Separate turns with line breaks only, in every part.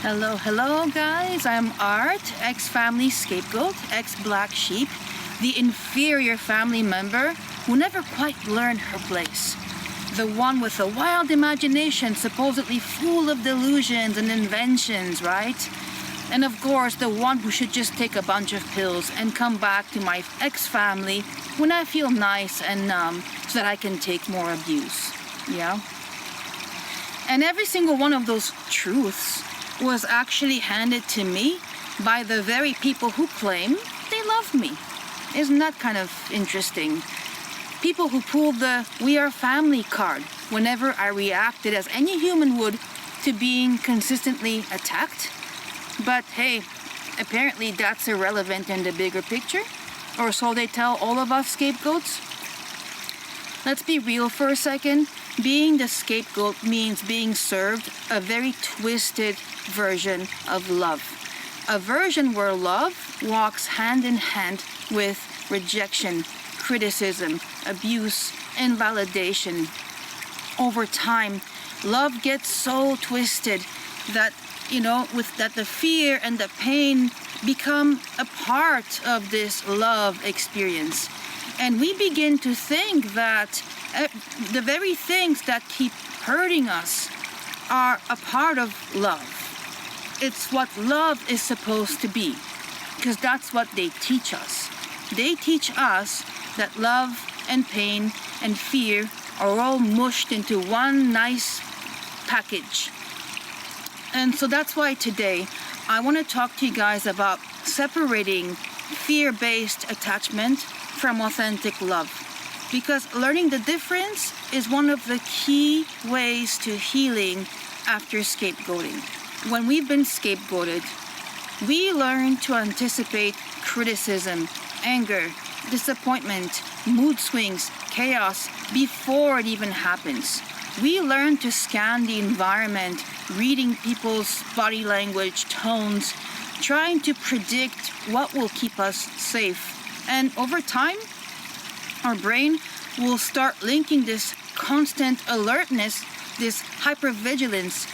Hello guys, I'm Art, ex-family scapegoat, ex-black sheep, the inferior family member who never quite learned her place. The one with a wild imagination, supposedly full of delusions and inventions, right? And of course, the one who should just take a bunch of pills and come back to my ex-family when I feel nice and numb so that I can take more abuse, yeah? And every single one of those truths was actually handed to me by the very people who claim they love me. Isn't that kind of interesting? People who pulled the "we are family" card whenever I reacted as any human would to being consistently attacked. But hey, apparently that's irrelevant in the bigger picture, or so they tell all of us scapegoats. Let's be real for a second. Being the scapegoat means being served a very twisted version of love. A version where love walks hand in hand with rejection, criticism, abuse, invalidation. Over time, love gets so twisted that, that the fear and the pain become a part of this love experience. And we begin to think that the very things that keep hurting us are a part of love. It's what love is supposed to be, because that's what they teach us. They teach us that love and pain and fear are all mushed into one nice package. And so that's why today I want to talk to you guys about separating fear-based attachment from authentic love. Because learning the difference is one of the key ways to healing after scapegoating. When we've been scapegoated, we learn to anticipate criticism, anger, disappointment, mood swings, chaos before it even happens. We learn to scan the environment, reading people's body language, tones, trying to predict what will keep us safe. And over time, our brain will start linking this constant alertness, this hypervigilance,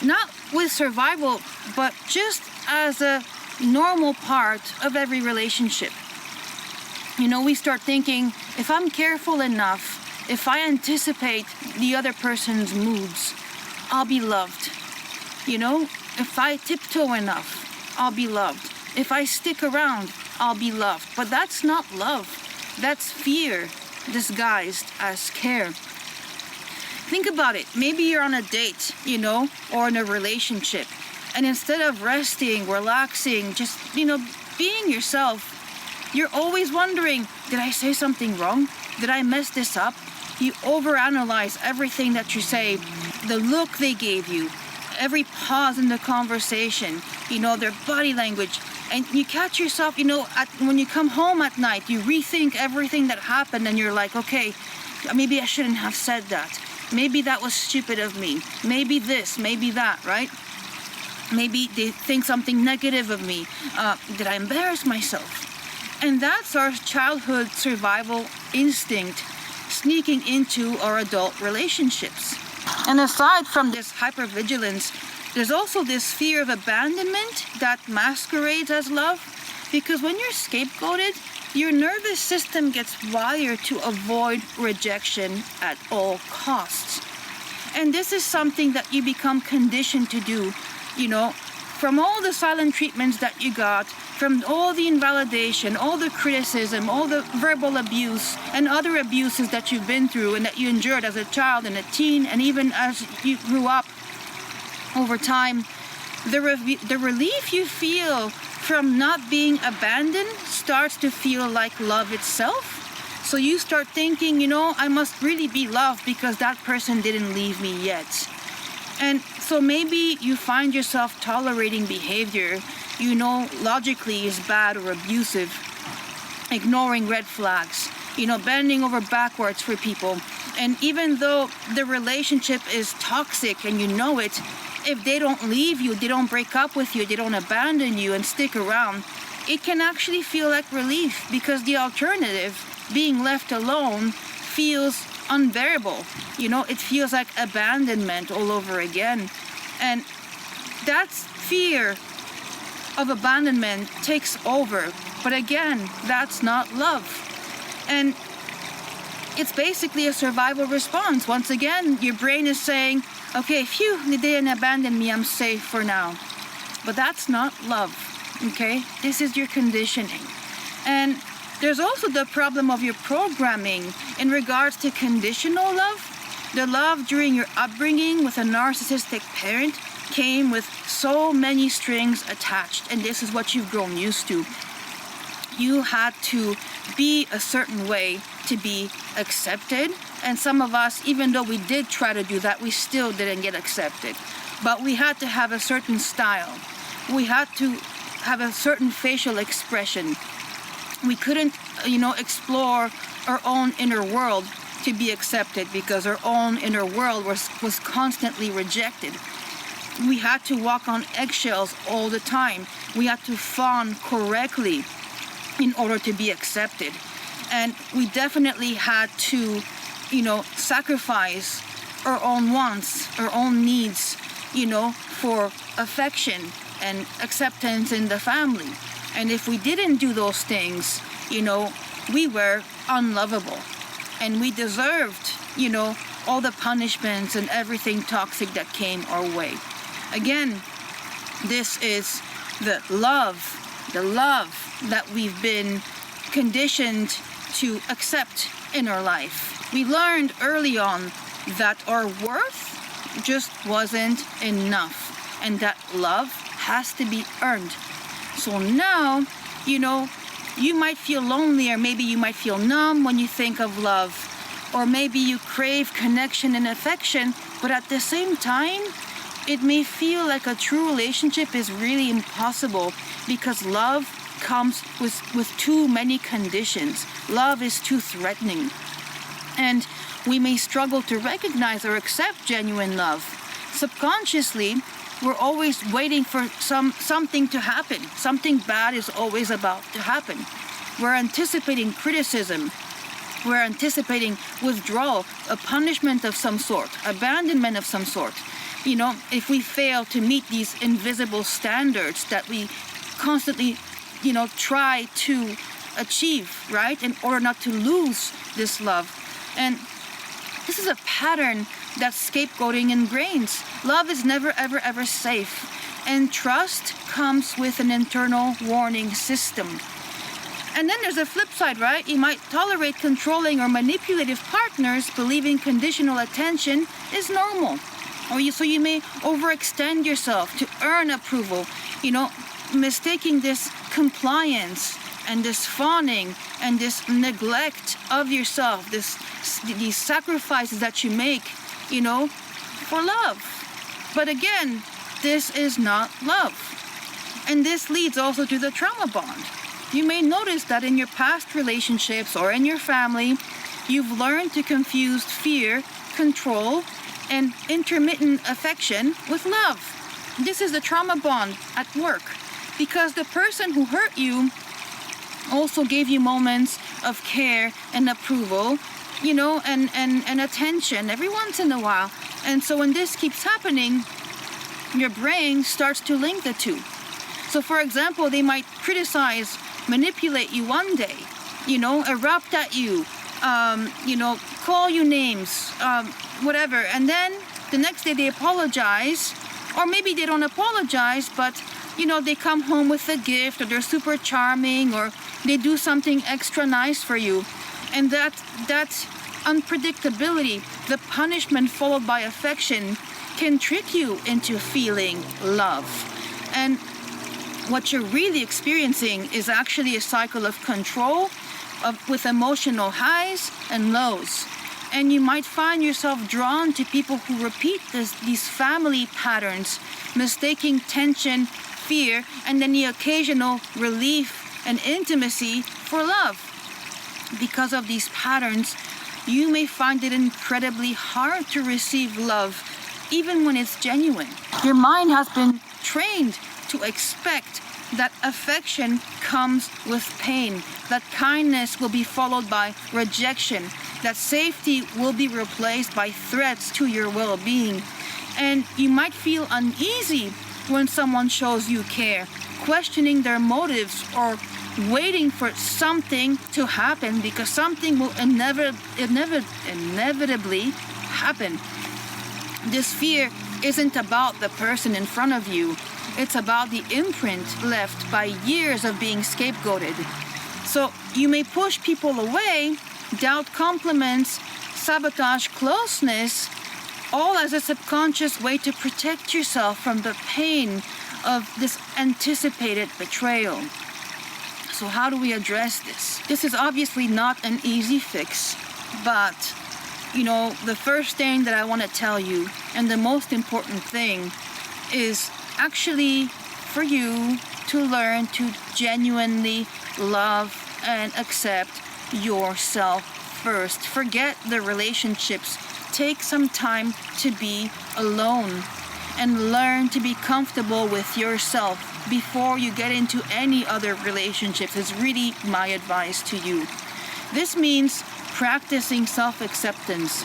not with survival, but just as a normal part of every relationship. We start thinking, if I'm careful enough, if I anticipate the other person's moods, I'll be loved. If I tiptoe enough, I'll be loved. If I stick around, I'll be loved. But that's not love. That's fear disguised as care. Think about it. Maybe you're on a date, or in a relationship. And instead of resting, relaxing, just, being yourself, you're always wondering, did I say something wrong? Did I mess this up? You overanalyze everything that you say, the look they gave you, every pause in the conversation, their body language. And you catch yourself, when you come home at night, you rethink everything that happened and you're like, okay, maybe I shouldn't have said that. Maybe that was stupid of me. Maybe this, maybe that, right? Maybe they think something negative of me. Did I embarrass myself? And that's our childhood survival instinct sneaking into our adult relationships. And aside from this hypervigilance, there's also this fear of abandonment that masquerades as love, because when you're scapegoated, your nervous system gets wired to avoid rejection at all costs. And this is something that you become conditioned to do, from all the silent treatments that you got, from all the invalidation, all the criticism, all the verbal abuse, and other abuses that you've been through and that you endured as a child and a teen, and even as you grew up. Over time, the relief you feel from not being abandoned starts to feel like love itself. So you start thinking, I must really be loved because that person didn't leave me yet. And so maybe you find yourself tolerating behavior logically is bad or abusive, ignoring red flags, bending over backwards for people. And even though the relationship is toxic and it, if they don't leave you, they don't break up with you, they don't abandon you and stick around, it can actually feel like relief, because the alternative, being left alone, feels unbearable. It feels like abandonment all over again. And that fear of abandonment takes over. But again, that's not love. And it's basically a survival response. Once again, your brain is saying, okay, phew, they didn't abandon me, I'm safe for now. But that's not love, okay? This is your conditioning. And there's also the problem of your programming in regards to conditional love. The love during your upbringing with a narcissistic parent came with so many strings attached, and this is what you've grown used to. You had to be a certain way to be accepted, and some of us, even though we did try to do that, we still didn't get accepted. But we had to have a certain style. We had to have a certain facial expression. We couldn't, explore our own inner world to be accepted because our own inner world was constantly rejected. We had to walk on eggshells all the time. We had to fawn correctly in order to be accepted. And we definitely had to, sacrifice our own wants, our own needs, for affection and acceptance in the family. And if we didn't do those things, we were unlovable. And we deserved, all the punishments and everything toxic that came our way. Again, this is the love that we've been conditioned to accept in our life. We learned early on that our worth just wasn't enough, and that love has to be earned. So now, you might feel lonely, or maybe you might feel numb when you think of love, or maybe you crave connection and affection, but at the same time, it may feel like a true relationship is really impossible because love comes with too many conditions. Love is too threatening. And we may struggle to recognize or accept genuine love. Subconsciously, we're always waiting for something to happen. Something bad is always about to happen. We're anticipating criticism. We're anticipating withdrawal, a punishment of some sort, abandonment of some sort. If we fail to meet these invisible standards that we constantly, try to achieve, right? In order not to lose this love. And this is a pattern that scapegoating ingrains. Love is never, ever, ever safe. And trust comes with an internal warning system. And then there's a flip side, right? You might tolerate controlling or manipulative partners, believing conditional attention is normal. So you may overextend yourself to earn approval, mistaking this compliance and this fawning and this neglect of yourself, these sacrifices that you make, for love. But again, this is not love. And this leads also to the trauma bond. You may notice that in your past relationships or in your family, you've learned to confuse fear, control, and intermittent affection with love. This is the trauma bond at work, because the person who hurt you also gave you moments of care and approval, and attention every once in a while. And so when this keeps happening, your brain starts to link the two. So for example, they might criticize, manipulate you one day, erupt at you, call you names, whatever. And then the next day they apologize, or maybe they don't apologize, but they come home with a gift, or they're super charming, or they do something extra nice for you. And that unpredictability, the punishment followed by affection, can trick you into feeling love. And what you're really experiencing is actually a cycle of control, with emotional highs and lows. And you might find yourself drawn to people who repeat these family patterns, mistaking tension, fear, and then the occasional relief and intimacy for love. Because of these patterns, you may find it incredibly hard to receive love, even when it's genuine. Your mind has been trained to expect that affection comes with pain, that kindness will be followed by rejection, that safety will be replaced by threats to your well-being. And you might feel uneasy when someone shows you care, questioning their motives, or waiting for something to happen because something will inevitably happen. This fear isn't about the person in front of you. It's about the imprint left by years of being scapegoated. So you may push people away, doubt compliments, sabotage closeness, all as a subconscious way to protect yourself from the pain of this anticipated betrayal. So how do we address this? This is obviously not an easy fix, but the first thing that I want to tell you, and the most important thing, is actually for you to learn to genuinely love and accept yourself first. Forget the relationships. Take some time to be alone and learn to be comfortable with yourself before you get into any other relationships is really my advice to you. This means practicing self-acceptance,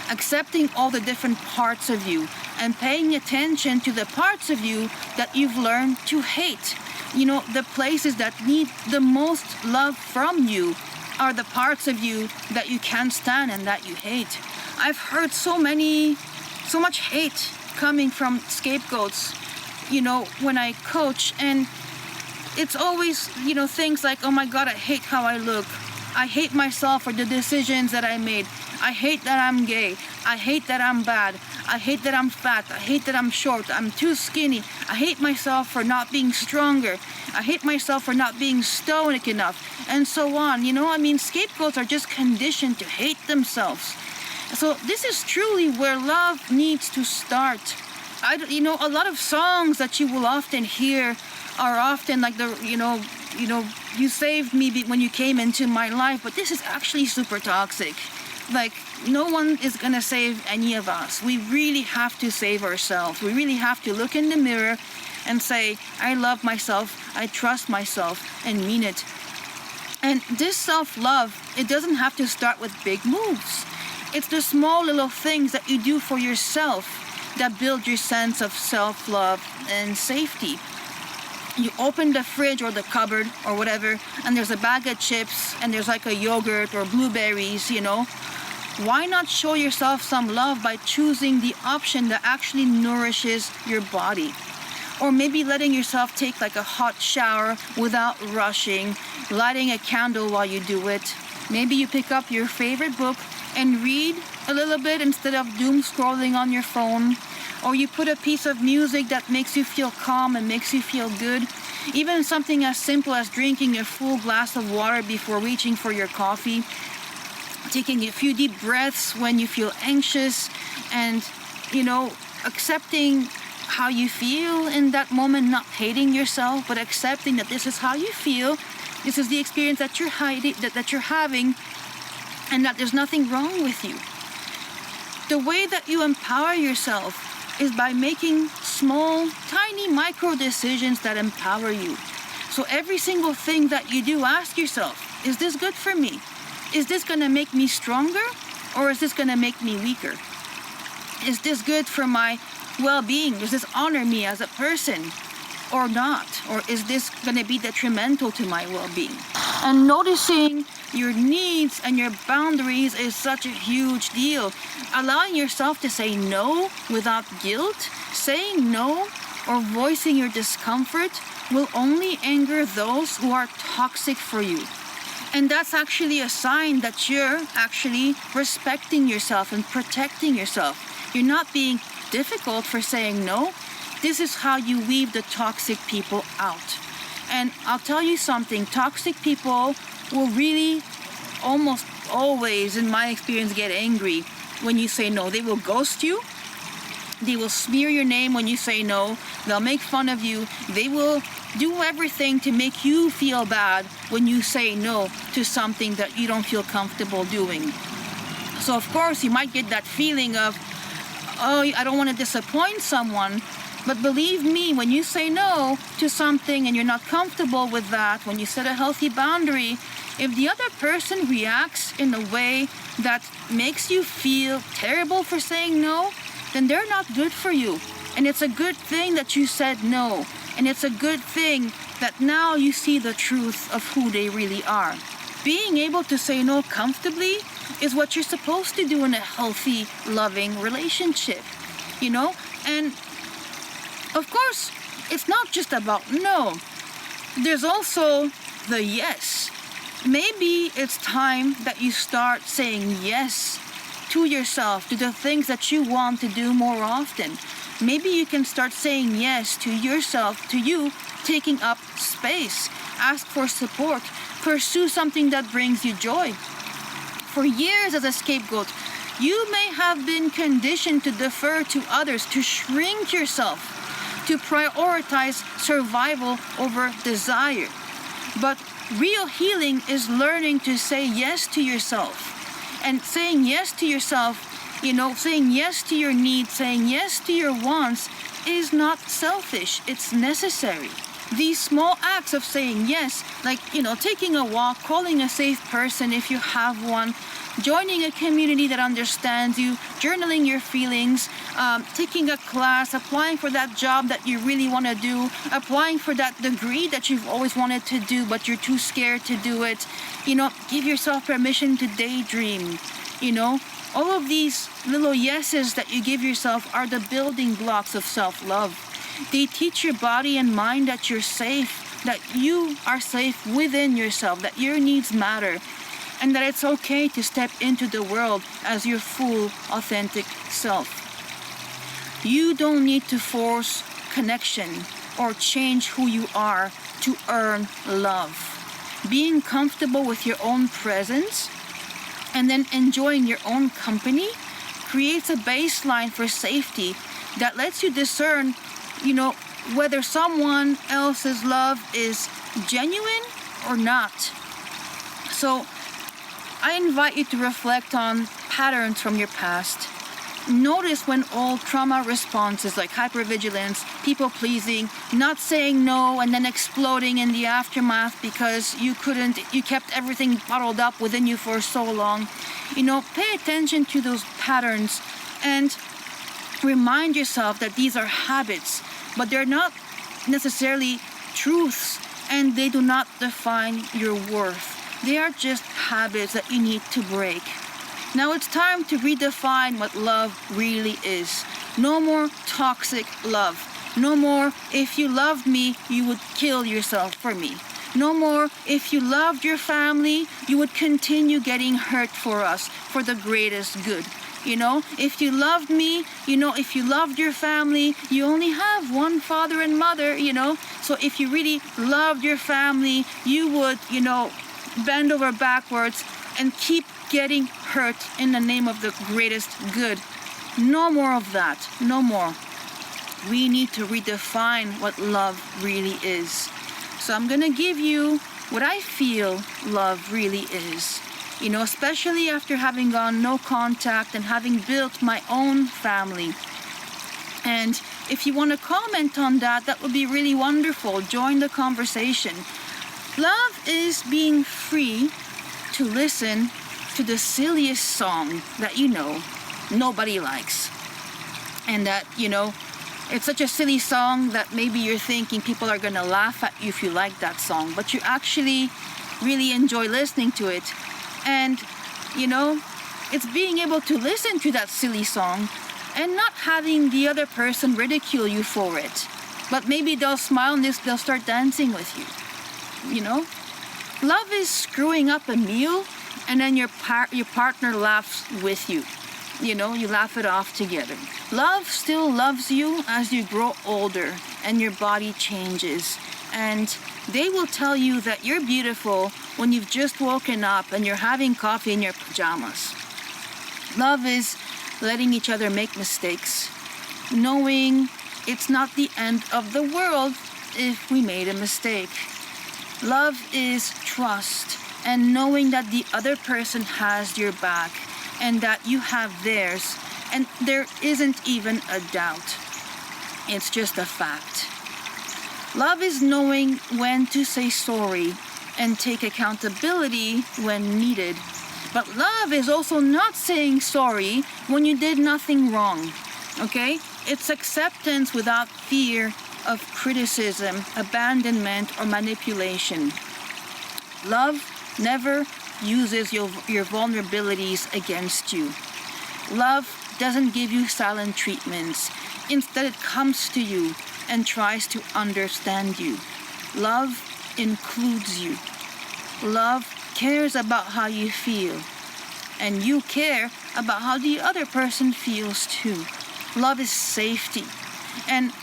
accepting all the different parts of you, and paying attention to the parts of you that you've learned to hate. The places that need the most love from you are the parts of you that you can't stand and that you hate. I've heard so much hate coming from scapegoats, when I coach, and it's always, things like, oh my God, I hate how I look. I hate myself for the decisions that I made. I hate that I'm gay. I hate that I'm bad. I hate that I'm fat. I hate that I'm short. I'm too skinny. I hate myself for not being stronger. I hate myself for not being stoic enough, and so on. Scapegoats are just conditioned to hate themselves. So this is truly where love needs to start. A lot of songs that you will often hear are often like you saved me when you came into my life, but this is actually super toxic. Like, no one is gonna save any of us. We really have to save ourselves. We really have to look in the mirror and say, I love myself, I trust myself, and mean it. And this self-love, it doesn't have to start with big moves. It's the small little things that you do for yourself that build your sense of self-love and safety. You open the fridge or the cupboard or whatever, and there's a bag of chips, and there's like a yogurt or blueberries, Why not show yourself some love by choosing the option that actually nourishes your body? Or maybe letting yourself take like a hot shower without rushing, lighting a candle while you do it. Maybe you pick up your favorite book and read a little bit instead of doom scrolling on your phone. Or you put a piece of music that makes you feel calm and makes you feel good. Even something as simple as drinking a full glass of water before reaching for your coffee. Taking a few deep breaths when you feel anxious, and, accepting how you feel in that moment, not hating yourself, but accepting that this is how you feel, this is the experience that you're having, and that there's nothing wrong with you. The way that you empower yourself is by making small, tiny micro decisions that empower you. So every single thing that you do, ask yourself, is this good for me? Is this gonna make me stronger, or is this gonna make me weaker? Is this good for my well-being? Does this honor me as a person or not? Or is this gonna be detrimental to my well-being? And noticing your needs and your boundaries is such a huge deal. Allowing yourself to say no without guilt, saying no or voicing your discomfort will only anger those who are toxic for you. And that's actually a sign that you're actually respecting yourself and protecting yourself. You're not being difficult for saying no. This is how you weed the toxic people out. And I'll tell you something, toxic people will really almost always, in my experience, get angry when you say no. They will ghost you. They will smear your name when you say no. They'll make fun of you. They will do everything to make you feel bad when you say no to something that you don't feel comfortable doing. So of course you might get that feeling of, oh, I don't want to disappoint someone. But believe me, when you say no to something and you're not comfortable with that, when you set a healthy boundary, if the other person reacts in a way that makes you feel terrible for saying no, then they're not good for you. And it's a good thing that you said no. And it's a good thing that now you see the truth of who they really are. Being able to say no comfortably is what you're supposed to do in a healthy, loving relationship, you know? And of course, it's not just about no. There's also the yes. Maybe it's time that you start saying yes to yourself, to the things that you want to do more often. Maybe you can start saying yes to yourself, to you taking up space. Ask for support. Pursue something that brings you joy. For years as a scapegoat, you may have been conditioned to defer to others, to shrink yourself, to prioritize survival over desire. But real healing is learning to say yes to yourself. And saying yes to yourself, saying yes to your needs, saying yes to your wants is not selfish, it's necessary. These small acts of saying yes, like, taking a walk, calling a safe person if you have one, joining a community that understands you, journaling your feelings, taking a class, applying for that job that you really want to do, applying for that degree that you've always wanted to do but you're too scared to do it. Give yourself permission to daydream. All of these little yeses that you give yourself are the building blocks of self-love. They teach your body and mind that you're safe, that you are safe within yourself, that your needs matter, and that it's okay to step into the world as your full, authentic self. You don't need to force connection or change who you are to earn love. Being comfortable with your own presence and then enjoying your own company creates a baseline for safety that lets you discern, whether someone else's love is genuine or not. So I invite you to reflect on patterns from your past. Notice when old trauma responses like hypervigilance, people-pleasing, not saying no, and then exploding in the aftermath because you kept everything bottled up within you for so long. Pay attention to those patterns and remind yourself that these are habits, but they're not necessarily truths, and they do not define your worth. They are just habits that you need to break. Now it's time to redefine what love really is. No more toxic love. No more, if you loved me, you would kill yourself for me. No more, if you loved your family, you would continue getting hurt for us, for the greatest good. If you loved me, if you loved your family, you only have one father and mother, So if you really loved your family, you would, bend over backwards and keep getting hurt in the name of the greatest good. No more of that. No more. We need to redefine what love really is. So I'm gonna give you what I feel love really is. Especially after having gone no contact and having built my own family. And if you want to comment on that, that would be really wonderful. Join the conversation. Love is being free to listen to the silliest song that nobody likes. And that, it's such a silly song that maybe you're thinking people are going to laugh at you if you like that song, but you actually really enjoy listening to it. And, it's being able to listen to that silly song and not having the other person ridicule you for it. But maybe they'll smile and they'll start dancing with you. Love is screwing up a meal and then your partner laughs with you. You laugh it off together. Love still loves you as you grow older and your body changes. And they will tell you that you're beautiful when you've just woken up and you're having coffee in your pajamas. Love is letting each other make mistakes, knowing it's not the end of the world if we made a mistake. Love is trust and knowing that the other person has your back and that you have theirs, and there isn't even a doubt. It's just a fact. Love is knowing when to say sorry and take accountability when needed. But love is also not saying sorry when you did nothing wrong, okay? It's acceptance without fear of criticism, abandonment, or manipulation. Love never uses your vulnerabilities against you. Love doesn't give you silent treatments. Instead, it comes to you and tries to understand you. Love includes you. Love cares about how you feel. And you care about how the other person feels too. Love is safety. And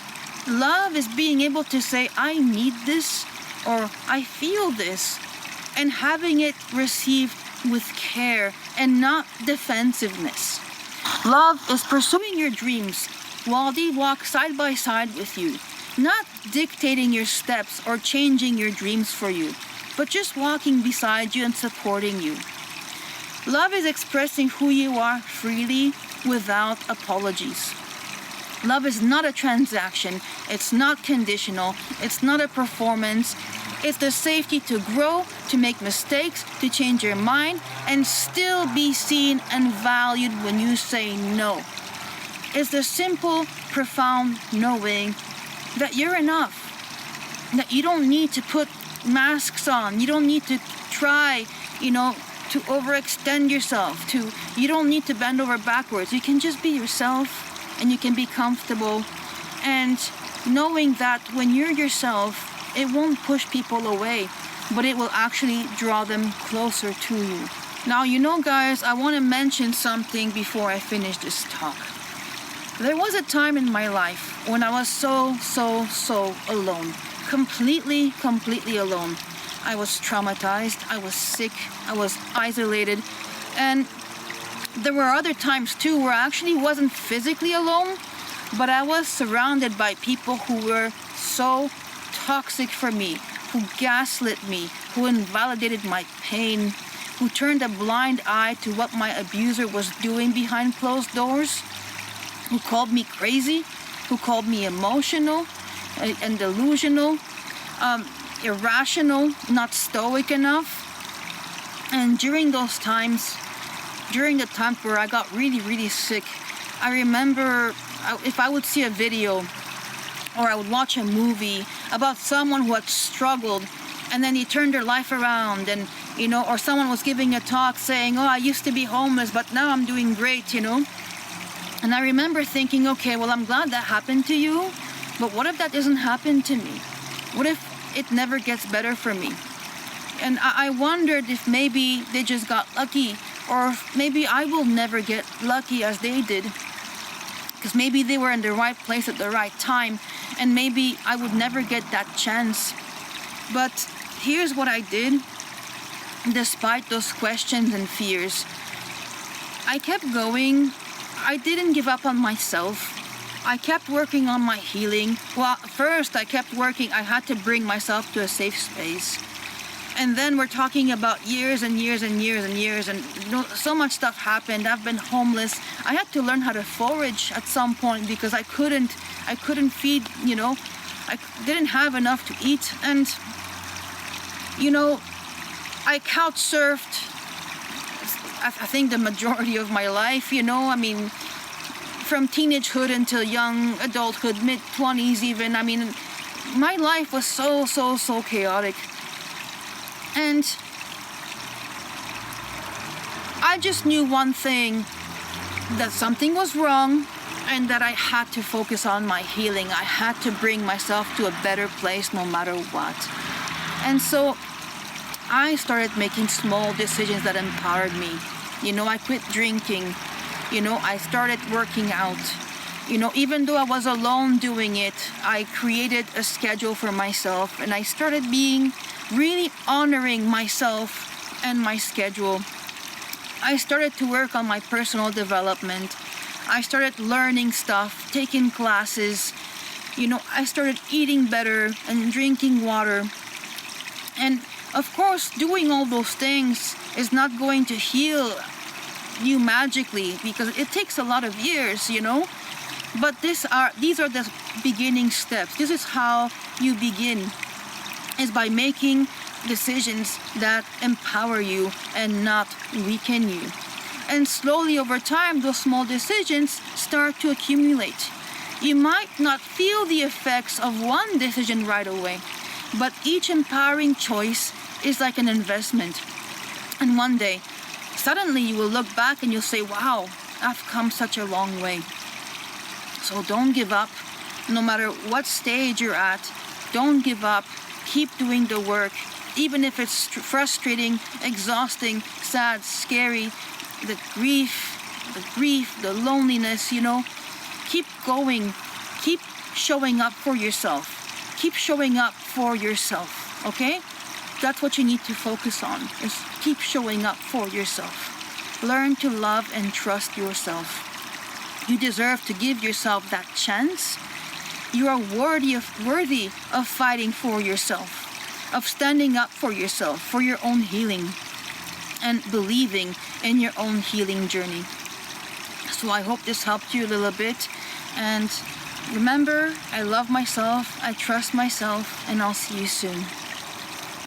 love is being able to say, I need this, or I feel this, and having it received with care and not defensiveness. Love is pursuing your dreams while they walk side by side with you, not dictating your steps or changing your dreams for you, but just walking beside you and supporting you. Love is expressing who you are freely without apologies. Love is not a transaction. It's not conditional. It's not a performance. It's the safety to grow, to make mistakes, to change your mind, and still be seen and valued when you say no. It's the simple, profound knowing that you're enough. That you don't need to put masks on. You don't need to try, to overextend yourself. You don't need to bend over backwards. You can just be yourself, and you can be comfortable. And knowing that when you're yourself, it won't push people away, but it will actually draw them closer to you. Now, guys, I want to mention something before I finish this talk. There was a time in my life when I was so alone. Completely alone. I was traumatized, I was sick, I was isolated, and there were other times too where I actually wasn't physically alone, but I was surrounded by people who were so toxic for me, who gaslit me, who invalidated my pain, who turned a blind eye to what my abuser was doing behind closed doors, who called me crazy, who called me emotional and delusional, irrational, not stoic enough. And during the times where I got really sick, I remember if I would see a video or I would watch a movie about someone who had struggled and then he turned their life around, and or someone was giving a talk saying, I used to be homeless but now I'm doing great, and I remember thinking, okay, well, I'm glad that happened to you, but what if that doesn't happen to me? What if it never gets better for me? And I wondered if maybe they just got lucky, or maybe I will never get lucky as they did, because maybe they were in the right place at the right time, and maybe I would never get that chance. But here's what I did. Despite those questions and fears, I kept going. I didn't give up on myself. I kept working on my healing. Well, first I kept working. I had to bring myself to a safe space. And then we're talking about years and years and years and years, and so much stuff happened. I've been homeless. I had to learn how to forage at some point because I couldn't feed, I didn't have enough to eat. And I couch surfed, I think, the majority of my life, from teenagehood until young adulthood, mid-20s even. My life was so chaotic. And I just knew one thing, that something was wrong and that I had to focus on my healing. I had to bring myself to a better place no matter what. And so I started making small decisions that empowered me. I quit drinking. I started working out. Even though I was alone doing it, I created a schedule for myself, and I started really honoring myself and my schedule. I started to work on my personal development. I started learning stuff, taking classes. I started eating better and drinking water. And of course, doing all those things is not going to heal you magically, because it takes a lot of years, But these are the beginning steps. This is how you begin, is by making decisions that empower you and not weaken you. And slowly over time, those small decisions start to accumulate. You might not feel the effects of one decision right away, but each empowering choice is like an investment. And one day, suddenly you will look back and you'll say, wow, I've come such a long way. So don't give up. No matter what stage you're at, don't give up. Keep doing the work, even if it's frustrating, exhausting, sad, scary, the grief, the loneliness, Keep going. Keep showing up for yourself. Keep showing up for yourself, okay? That's what you need to focus on, is keep showing up for yourself. Learn to love and trust yourself. You deserve to give yourself that chance. You are worthy of fighting for yourself, of standing up for yourself, for your own healing, and believing in your own healing journey. So I hope this helped you a little bit. And remember, I love myself, I trust myself, and I'll see you soon.